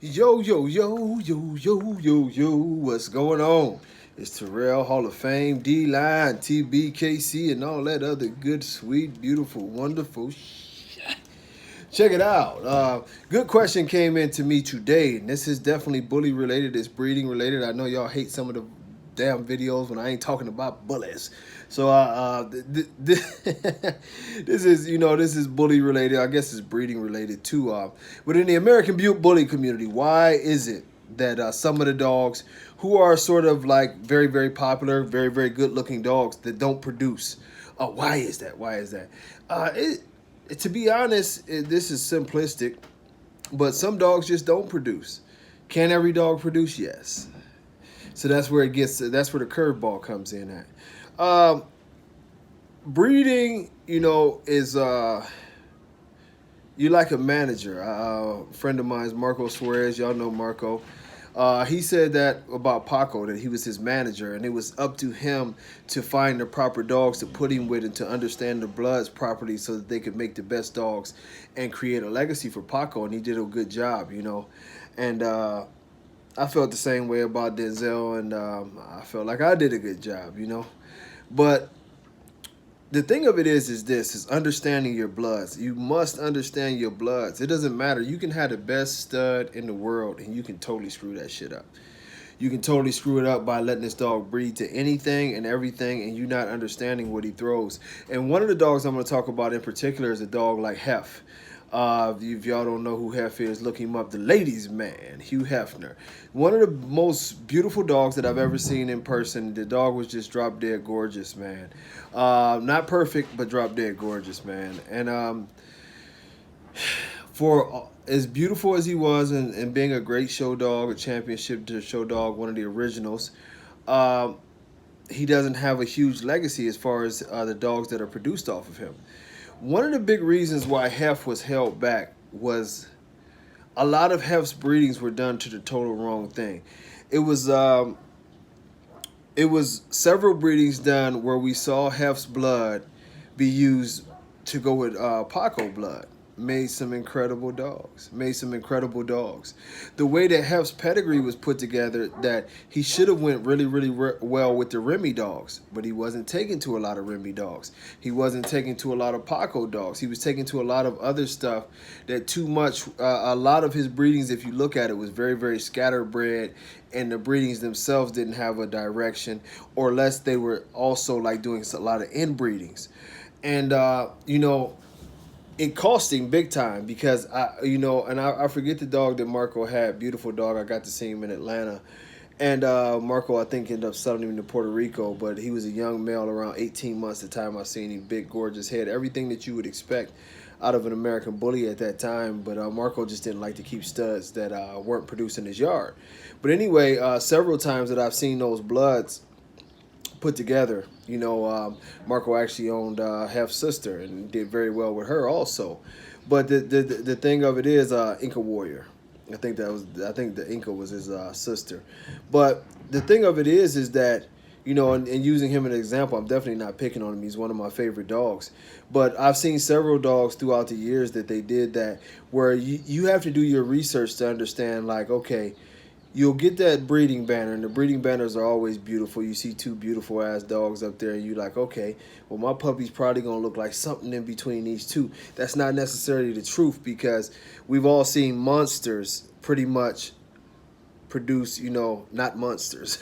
Yo, yo, yo, yo, yo, yo, yo, what's going on? It's Terrell, Hall of Fame, D-Line, TBKC, and all that other good, sweet, beautiful, wonderful shit. Check it out. Good question came in to me today, and this is definitely bully related. It's breeding related. I know y'all hate some of the damn videos when I ain't talking about bullies. So this is this is bully related. I guess it's breeding related too. But in the American bully community, why is it that some of the dogs who are sort of like very very popular, very very good looking dogs that don't produce? Why is that? Why is that? To be honest, this is simplistic, but some dogs just don't produce. Can every dog produce? Yes. So that's where it gets. That's where the curveball comes in at. Um, Breeding, is you like a manager. A friend of mine is Marco Suarez. Y'all know Marco. He said that about Paco, that he was his manager, and it was up to him to find the proper dogs to put him with and to understand the bloods properly so that they could make the best dogs and create a legacy for Paco, and he did a good job. And I felt the same way about Denzel, and I felt like I did a good job. But the thing of it is understanding your bloods. You must understand your bloods. It doesn't matter. You can have the best stud in the world and you can totally screw that shit up. You can totally screw it up by letting this dog breed to anything and everything and you not understanding what he throws. And one of the dogs I'm going to talk about in particular is a dog like Hef. If y'all don't know who Hef is, look him up. The ladies' man, Hugh Hefner. One of the most beautiful dogs that I've ever seen in person. The dog was just drop dead gorgeous, man. Not perfect, but drop dead gorgeous, man. And for as beautiful as he was and being a great show dog, a championship show dog, one of the originals, um, he doesn't have a huge legacy as far as the dogs that are produced off of him. One of the big reasons why Hef was held back was a lot of Hef's breedings were done to the total wrong thing. It was several breedings done where we saw Hef's blood be used to go with Paco blood. Made some incredible dogs. Made some incredible dogs. The way that Hef's pedigree was put together, that he should have went really, really well with the Remy dogs, but he wasn't taken to a lot of Remy dogs. He wasn't taken to a lot of Paco dogs. He was taken to a lot of other stuff that too much. A lot of his breedings, if you look at it, was very, very scatterbred, and the breedings themselves didn't have a direction, or less they were also like doing a lot of inbreedings, and it cost him big time because I forget the dog that Marco had, beautiful dog. I got to see him in Atlanta, and Marco I think ended up selling him to Puerto Rico, but he was a young male around 18 months at the time I seen him, big gorgeous head, everything that you would expect out of an American bully at that time. But Marco just didn't like to keep studs that weren't produced in his yard. But anyway, several times that I've seen those bloods put together. Marco actually owned Hef's sister and did very well with her also. But the thing of it is, Inca Warrior. I think the Inca was his sister. But the thing of it is that and using him as an example, I'm definitely not picking on him. He's one of my favorite dogs. But I've seen several dogs throughout the years that they did that, where you have to do your research to understand, like, okay, you'll get that breeding banner, and the breeding banners are always beautiful. You see two beautiful ass dogs up there, and you're like, okay, well, my puppy's probably gonna look like something in between these two. That's not necessarily the truth, because we've all seen monsters pretty much produce, not monsters.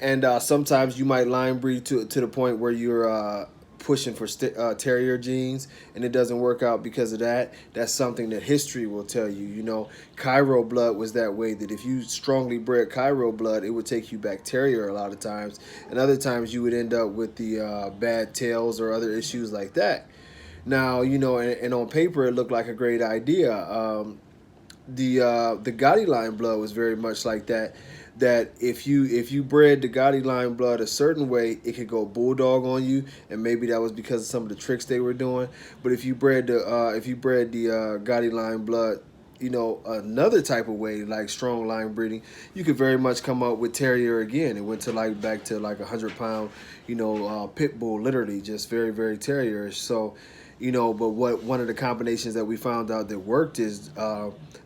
And sometimes you might line breed to the point where you're pushing for terrier genes, and it doesn't work out because of that. That's something that history will tell you. Cairo blood was that way, that if you strongly bred Cairo blood, it would take you back terrier a lot of times, and other times you would end up with the bad tails or other issues like that. Now, and on paper it looked like a great idea. The Gotti line blood was very much like that. That if you bred the Gotti line blood a certain way, it could go bulldog on you, and maybe that was because of some of the tricks they were doing. But if you bred the Gotti line blood, another type of way, like strong line breeding, you could very much come up with terrier again. It went to back to like 100-pound, pitbull, literally just very very terrierish. So you know. But what one of the combinations that we found out that worked is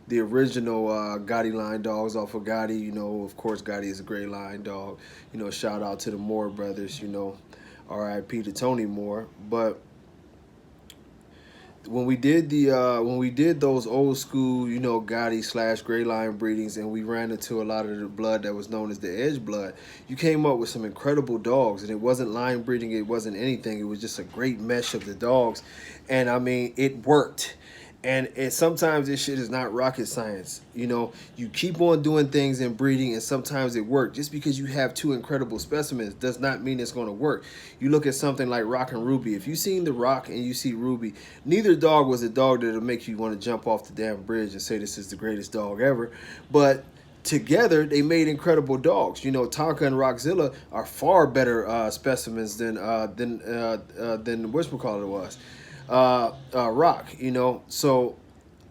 the original Gotti line dogs off of Gotti. You know, of course, Gotti is a great line dog. You know, shout out to the Moore brothers. You know, R.I.P. to Tony Moore. But when we did those old school, you know, Gotti slash Gray Line breedings, and we ran into a lot of the blood that was known as the edge blood, you came up with some incredible dogs. And it wasn't line breeding, it wasn't anything, it was just a great mesh of the dogs. And I mean, it worked. And sometimes this shit is not rocket science. You know, you keep on doing things in breeding, and sometimes it works. Just because you have two incredible specimens does not mean it's going to work. You look at something like Rock and Ruby. If you've seen the Rock and you see Ruby, neither dog was a dog that'll make you want to jump off the damn bridge and say this is the greatest dog ever. But together, they made incredible dogs. You know, Tonka and Rockzilla are far better specimens than whatchamacallit was. Rock, you know. So,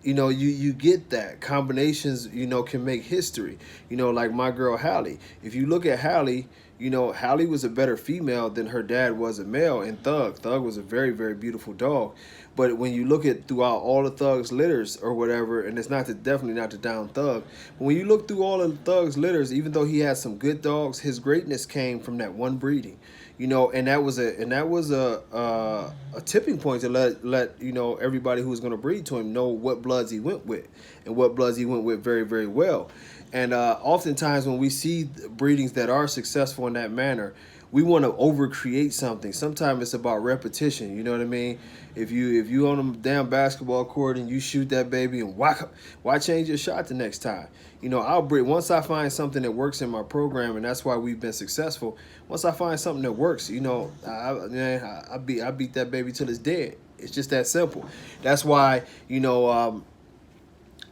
you know, you get that combinations, you know, can make history. You know, like my girl Hallie. If you look at Hallie, you know, Hallie was a better female than her dad was a male. And Thug was a very, very beautiful dog. But when you look at throughout all the Thug's litters or whatever, and it's not to, definitely not to down Thug, but when you look through all of Thug's litters, even though he had some good dogs, his greatness came from that one breeding. You know, and that was a tipping point to let you know everybody who was going to breed to him know what bloods he went with, and what bloods he went with very, very well. And oftentimes when we see breedings that are successful in that manner, we want to overcreate something. Sometimes it's about repetition. You know what I mean? If you on a damn basketball court and you shoot that baby and why change your shot the next time? You know, I'll breed once I find something that works in my program, and that's why we've been successful. Once I find something that works, you know, I beat that baby till it's dead. It's just that simple. That's why, you know,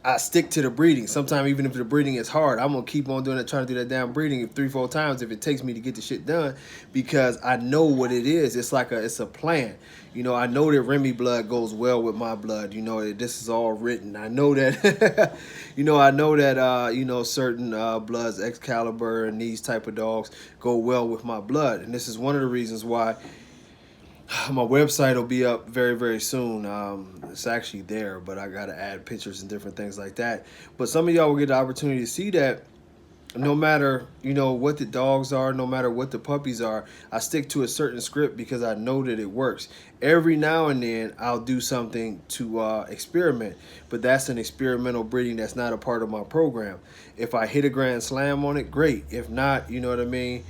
I stick to the breeding. Sometimes even if the breeding is hard, I'm going to keep on doing it, trying to do that damn breeding 3-4 times if it takes me to get the shit done, because I know what it is. It's like it's a plan. You know, I know that Remy blood goes well with my blood. You know, this is all written. I know that, you know, certain bloods, Excalibur and these type of dogs go well with my blood. And this is one of the reasons why my website will be up very, very soon. It's actually there, but I got to add pictures and different things like that. But some of y'all will get the opportunity to see that no matter, you know, what the dogs are, no matter what the puppies are, I stick to a certain script because I know that it works. Every now and then I'll do something to experiment, but that's an experimental breeding that's not a part of my program. If I hit a grand slam on it, great. If not, you know what I mean,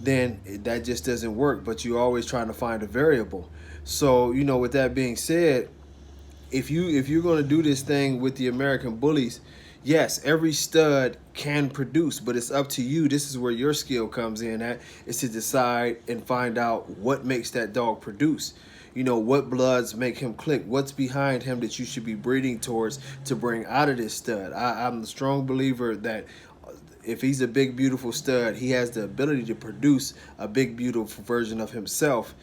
then that just doesn't work. But you're always trying to find a variable. So, you know, with that being said, if you're going to do this thing with the American Bullies, yes, every stud can produce, but it's up to you. This is where your skill comes in at, is to decide and find out what makes that dog produce. You know, what bloods make him click, what's behind him that you should be breeding towards to bring out of this stud. I'm a strong believer that if he's a big, beautiful stud, he has the ability to produce a big, beautiful version of himself.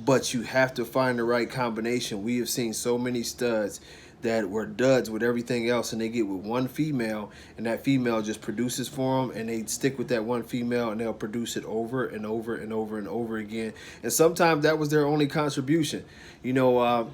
But you have to find the right combination. We have seen so many studs that were duds with everything else, and they get with one female, and that female just produces for them, and they stick with that one female, and they'll produce it over and over and over and over again. And sometimes that was their only contribution. You know,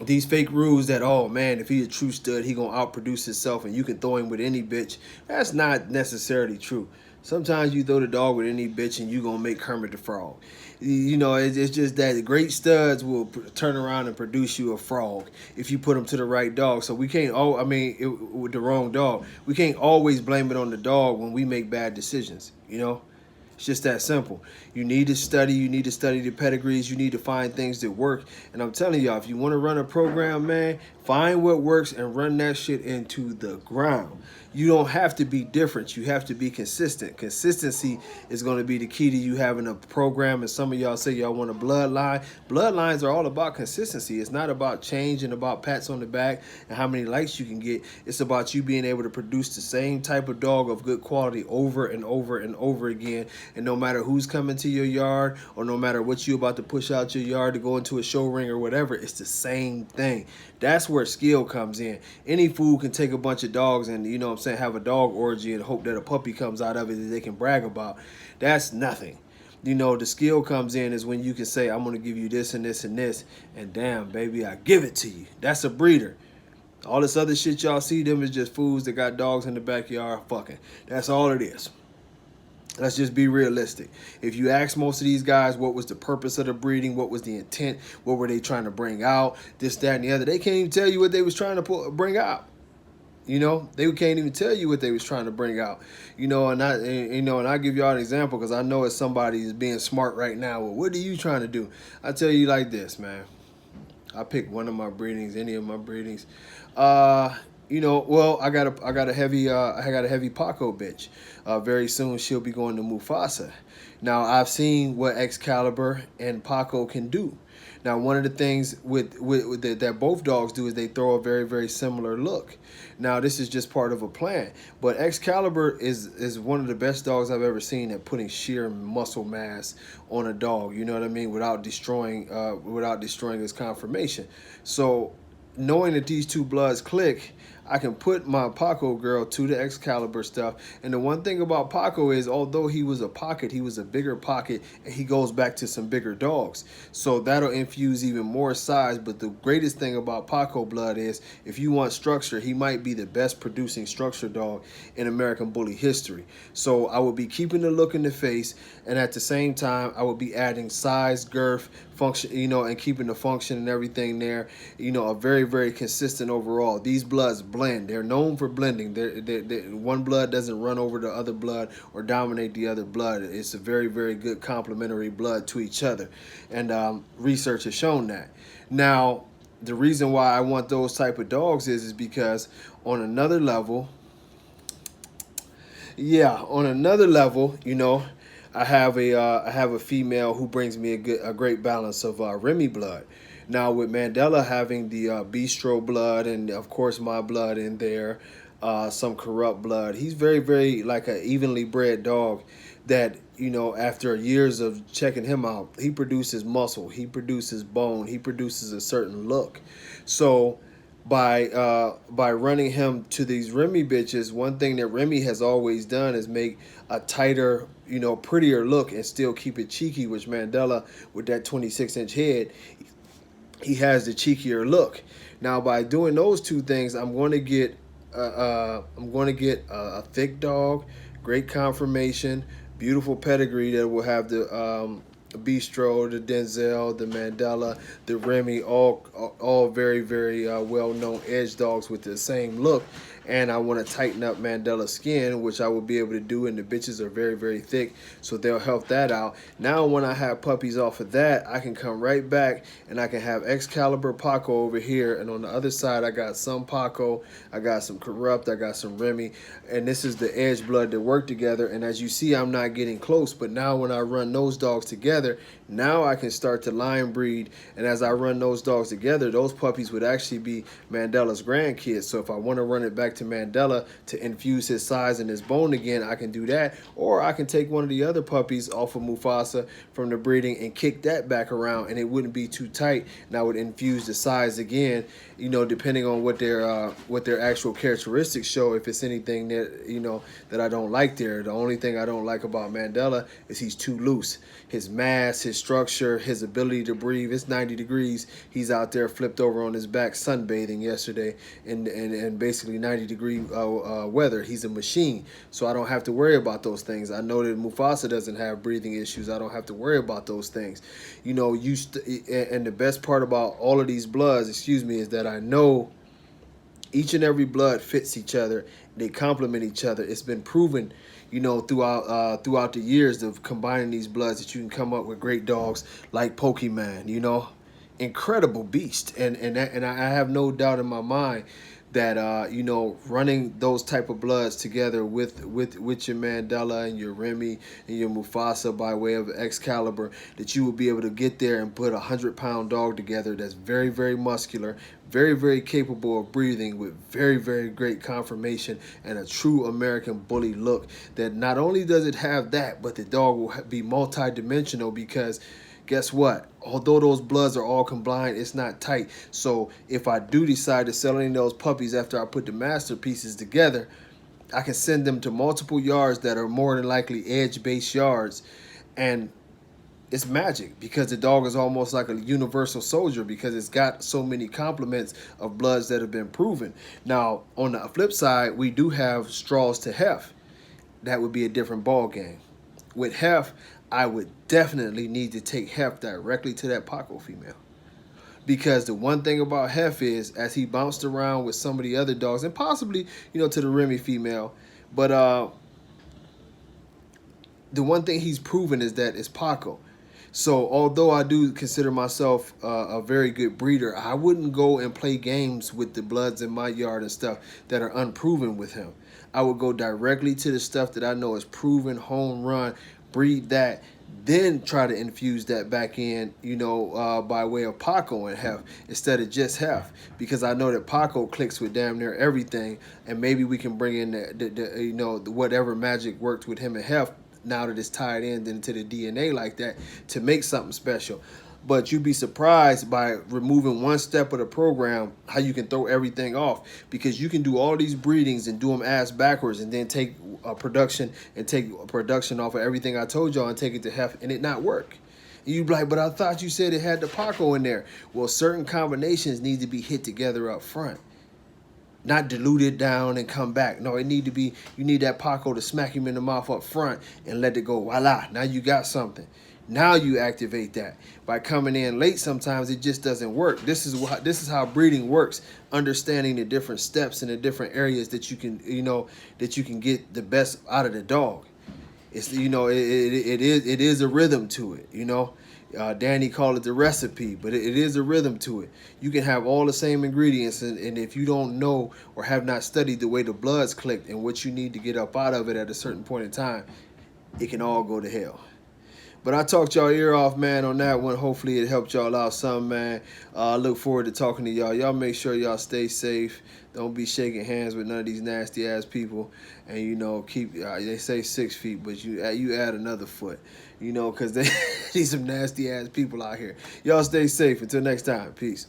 these fake rules that, oh man, if he's a true stud, he gonna outproduce himself and you can throw him with any bitch. That's not necessarily true. Sometimes you throw the dog with any bitch and you gonna make Kermit the Frog. You know, it's just that the great studs will turn around and produce you a frog if you put them to the right dog. So we can't, with the wrong dog, we can't always blame it on the dog when we make bad decisions, you know? It's just that simple. You need to study. You need to study the pedigrees. You need to find things that work. And I'm telling y'all, if you want to run a program, man, find what works and run that shit into the ground. You don't have to be different. You have to be consistent. Consistency is going to be the key to you having a program. And some of y'all say y'all want a bloodline. Bloodlines are all about consistency. It's not about change and about pats on the back and how many likes you can get. It's about you being able to produce the same type of dog of good quality over and over and over again. And no matter who's coming to your yard or no matter what you're about to push out your yard to go into a show ring or whatever, it's the same thing. That's where skill comes in. Any fool can take a bunch of dogs and, you know what I'm saying, have a dog orgy and hope that a puppy comes out of it that they can brag about. That's nothing. You know, the skill comes in is when you can say, I'm going to give you this and this and this, and damn, baby, I give it to you. That's a breeder. All this other shit y'all see, them is just fools that got dogs in the backyard fucking. That's all it is. Let's just be realistic. If you ask most of these guys what was the purpose of the breeding, what was the intent, what were they trying to bring out, this, that, and the other, they can't even tell you what they was trying to bring out. You know, they can't even tell you what they was trying to bring out. You know, and I give y'all an example because I know if somebody is being smart right now. Well, what are you trying to do? I tell you like this, man. I pick one of my breedings, any of my breedings. You know, well, I got a heavy Paco bitch. Very soon she'll be going to Mufasa. Now I've seen what Excalibur and Paco can do. Now one of the things with that both dogs do is they throw a very, very similar look. Now this is just part of a plan, but Excalibur is one of the best dogs I've ever seen at putting sheer muscle mass on a dog. You know what I mean? Without destroying his conformation. So knowing that these two bloods click, I can put my Paco girl to the Excalibur stuff. And the one thing about Paco is, although he was a pocket, he was a bigger pocket, and he goes back to some bigger dogs. So that'll infuse even more size. But the greatest thing about Paco blood is, if you want structure, he might be the best producing structure dog in American Bully history. So I would be keeping the look in the face, and at the same time, I would be adding size, girth, function, you know, and keeping the function and everything there. You know, a very, very consistent overall. These bloods blend. They're known for blending. One blood doesn't run over the other blood or dominate the other blood. It's a very, very good complementary blood to each other, and research has shown that. Now, the reason why I want those type of dogs is because on another level, you know, I have a female who brings me a great balance of Remy blood. Now with Mandela having the Bistro blood and of course my blood in there, some corrupt blood, he's very, very like an evenly bred dog that, you know, after years of checking him out, he produces muscle, he produces bone, he produces a certain look. So by running him to these Remy bitches, one thing that Remy has always done is make a tighter, you know, prettier look and still keep it cheeky, which Mandela, with that 26-inch head, he has the cheekier look. Now by doing those two things, I'm going to get a thick dog, great conformation, beautiful pedigree that will have the Bistro, the Denzel, the Mandela, the Remy, all very, very well-known edge dogs with the same look. And I want to tighten up Mandela's skin, which I will be able to do, and the bitches are very, very thick, so they'll help that out. Now when I have puppies off of that, I can come right back and I can have Excalibur Paco over here, and on the other side I got some Paco, I got some Corrupt, I got some Remy, and this is the edge blood that work together. And as you see, I'm not getting close, but now when I run those dogs together, now I can start to line breed, and as I run those dogs together, those puppies would actually be Mandela's grandkids. So if I want to run it back to Mandela to infuse his size and his bone again, I can do that. Or I can take one of the other puppies off of Mufasa from the breeding and kick that back around, and it wouldn't be too tight, and I would infuse the size again, you know, depending on what their actual characteristics show. If it's anything that, you know, that I don't like there. The only thing I don't like about Mandela is he's too loose. His mass, his structure, his ability to breathe. It's 90 degrees. He's out there flipped over on his back sunbathing yesterday in basically 90-degree weather. He's a machine, so I don't have to worry about those things. I know that Mufasa doesn't have breathing issues. I don't have to worry about those things. You know, and the best part about all of these bloods, is that I know each and every blood fits each other. They complement each other. It's been proven, you know, throughout the years of combining these bloods, that you can come up with great dogs like Pokemon, you know, incredible beast. And I have no doubt in my mind that you know, running those type of bloods together with your Mandela and your Remy and your Mufasa by way of Excalibur, that you will be able to get there and put 100-pound dog together that's very, very muscular, very, very capable of breathing, with very, very great conformation and a true American Bully look. That not only does it have that, but the dog will be multi-dimensional, because guess what? Although those bloods are all combined, it's not tight. So if I do decide to sell any of those puppies after I put the masterpieces together, I can send them to multiple yards that are more than likely edge-based yards, and it's magic, because the dog is almost like a universal soldier, because it's got so many complements of bloods that have been proven. Now, on the flip side, we do have straws to heft. That would be a different ball game. With heft, I would definitely need to take heft directly to that Paco female. Because the one thing about heft is, as he bounced around with some of the other dogs, and possibly, to the Remy female, but the one thing he's proven is that it's Paco. So although I do consider myself a very good breeder, I wouldn't go and play games with the bloods in my yard and stuff that are unproven with him. I would go directly to the stuff that I know is proven, home run, breed that, then try to infuse that back in, by way of Paco and heft instead of just heft, because I know that Paco clicks with damn near everything, and maybe we can bring in the whatever magic worked with him and heft, now that it's tied in into the DNA like that, to make something special. But you'd be surprised by removing one step of the program how you can throw everything off, because you can do all these breedings and do them ass backwards, and then take production off of everything I told y'all and take it to heft and it not work. And you'd be like, but I thought you said it had the Paco in there. Well, certain combinations need to be hit together up front, not diluted down and come back. No, you need that Paco to smack him in the mouth up front and let it go. Voila, now you got something. Now you activate that. By coming in late, sometimes it just doesn't work. This is how breeding works. Understanding the different steps and the different areas that you can, that you can get the best out of the dog. It's, it is a rhythm to it, Danny called it the recipe, but it is a rhythm to it. You can have all the same ingredients, and if you don't know or have not studied the way the bloods clicked and what you need to get up out of it at a certain point in time, it can all go to hell. But I talked y'all ear off, man, on that one. Hopefully it helped y'all out some, man. I look forward to talking to y'all. Y'all make sure y'all stay safe. Don't be shaking hands with none of these nasty ass people. And keep they say 6 feet, but you add another foot. Because they these some nasty ass people out here. Y'all stay safe. Until next time. Peace.